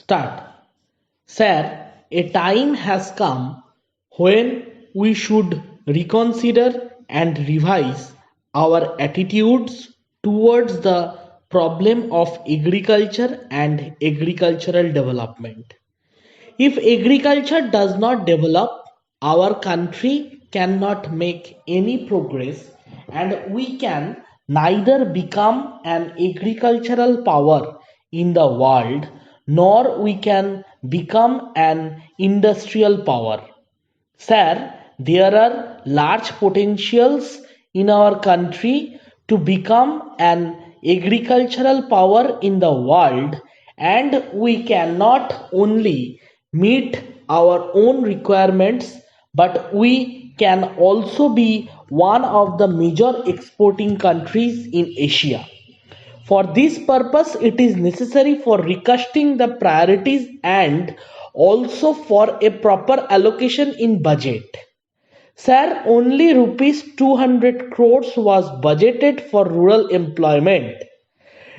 Start. Sir, a time has come when we should reconsider and revise our attitudes towards the problem of agriculture and agricultural development. If agriculture does not develop, our country cannot make any progress, and we can neither become an agricultural power in the world nor we can become an industrial power. Sir, there are large potentials in our country to become an agricultural power in the world, and we cannot only meet our own requirements but we can also be one of the major exporting countries in Asia. For this purpose, it is necessary for recasting the priorities and also for a proper allocation in budget. Sir, only rupees 200 crores was budgeted for rural employment.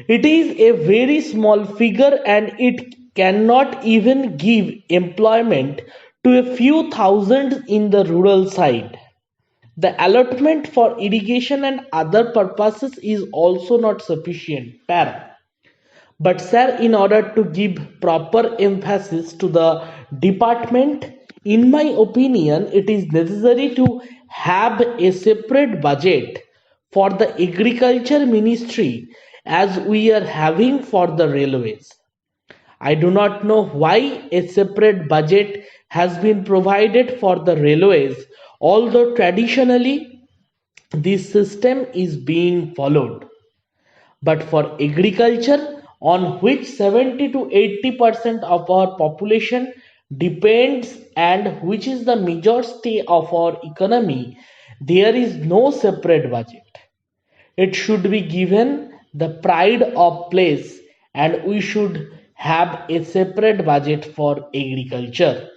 It is a very small figure and it cannot even give employment to a few thousand in the rural side. The allotment for irrigation and other purposes is also not sufficient. Para. But sir, in order to give proper emphasis to the department, in my opinion, it is necessary to have a separate budget for the agriculture ministry as we are having for the railways. I do not know why a separate budget has been provided for the railways, although traditionally this system is being followed. But for agriculture, on which 70 to 80% of our population depends and which is the major stay of our economy, there is no separate budget. It should be given the pride of place and we should have a separate budget for agriculture.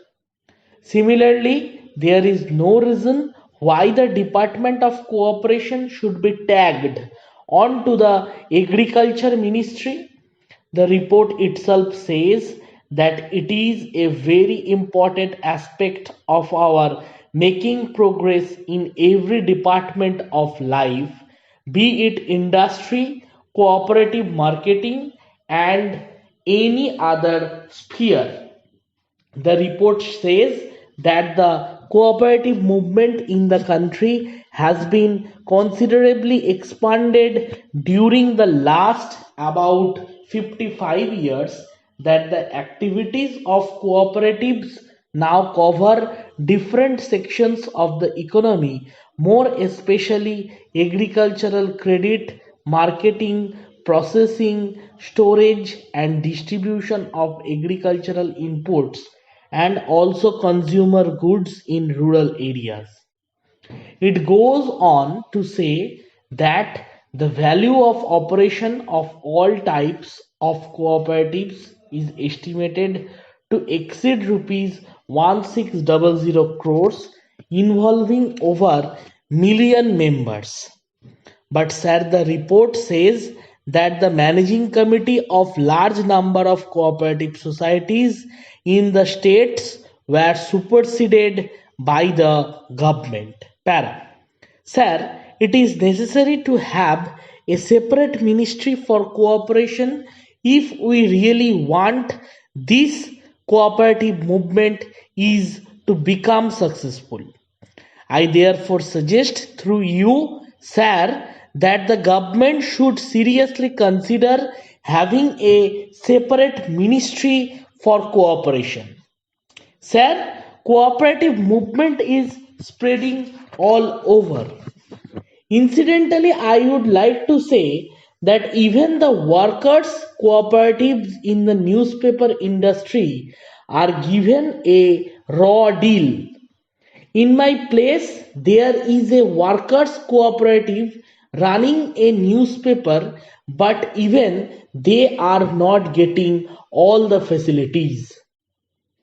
Similarly, there is no reason why the Department of Cooperation should be tagged onto the Agriculture Ministry. The report itself says that it is a very important aspect of our making progress in every department of life, be it industry, cooperative marketing, and any other sphere. The report says that the cooperative movement in the country has been considerably expanded during the last about 55 years, that the activities of cooperatives now cover different sections of the economy, more especially agricultural credit, marketing, processing, storage, and distribution of agricultural inputs, and also consumer goods in rural areas. It goes on to say that the value of operation of all types of cooperatives is estimated to exceed rupees 1600 crores, involving over million members. But sir, the report says that the managing committee of large number of cooperative societies in the states were superseded by the government. Para. Sir, it is necessary to have a separate ministry for cooperation if we really want this cooperative movement is to become successful. I therefore suggest through you, sir, that the government should seriously consider having a separate ministry for cooperation. Sir, cooperative movement is spreading all over. Incidentally, I would like to say that even the workers' cooperatives in the newspaper industry are given a raw deal. In my place, there is a workers' cooperative running a newspaper, but even they are not getting all the facilities.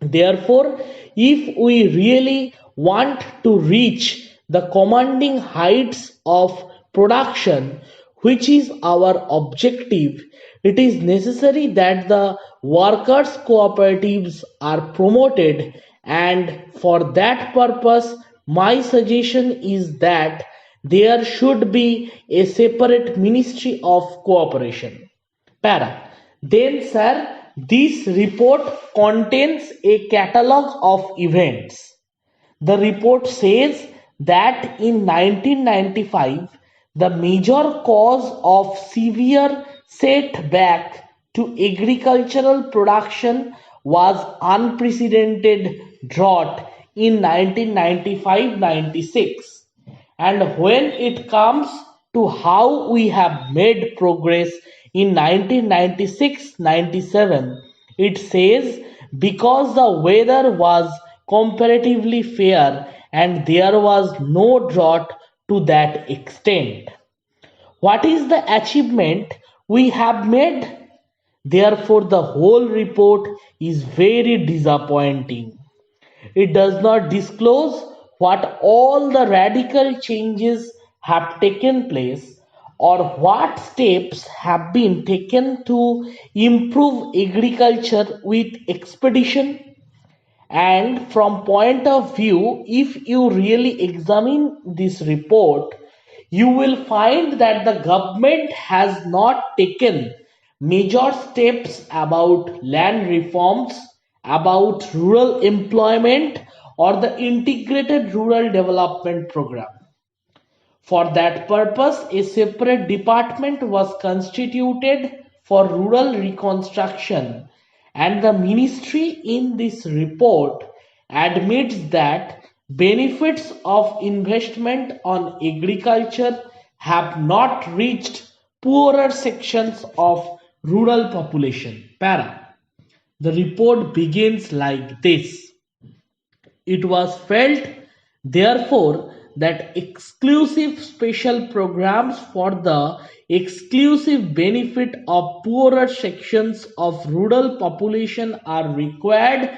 Therefore, if we really want to reach the commanding heights of production, which is our objective, it is necessary that the workers' cooperatives are promoted, and for that purpose, my suggestion is that there should be a separate Ministry of Cooperation. Para. Then, sir, this report contains a catalogue of events. The report says that in 1995, the major cause of severe setback to agricultural production was unprecedented drought in 1995-96. And when it comes to how we have made progress in 1996-97, it says because the weather was comparatively fair and there was no drought to that extent. What is the achievement we have made? Therefore, the whole report is very disappointing. It does not disclose what all the radical changes have taken place or what steps have been taken to improve agriculture with expedition. And from point of view, if you really examine this report, you will find that the government has not taken major steps about land reforms, about rural employment, or the integrated rural development program. For that purpose, a separate department was constituted for rural reconstruction, and the ministry in this report admits that benefits of investment on agriculture have not reached poorer sections of rural population. Para. The report begins like this. It was felt, therefore, that exclusive special programs for the exclusive benefit of poorer sections of rural population are required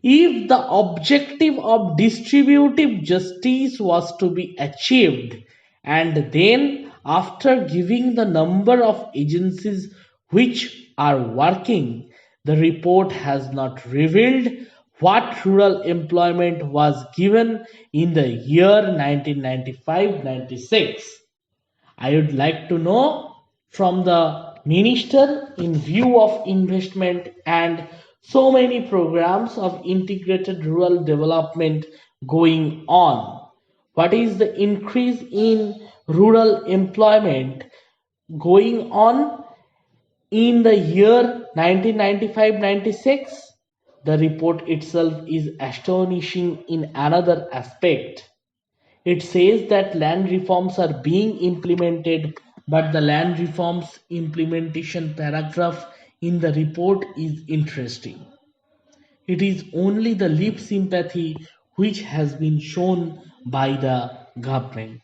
if the objective of distributive justice was to be achieved. And then, after giving the number of agencies which are working, the report has not revealed what rural employment was given in the year 1995-96. I would like to know from the minister, in view of investment and so many programs of integrated rural development going on, what is the increase in rural employment going on in the year 1995-96? The report itself is astonishing in another aspect. It says that land reforms are being implemented, but the land reforms implementation paragraph in the report is interesting. It is only the lip sympathy which has been shown by the government.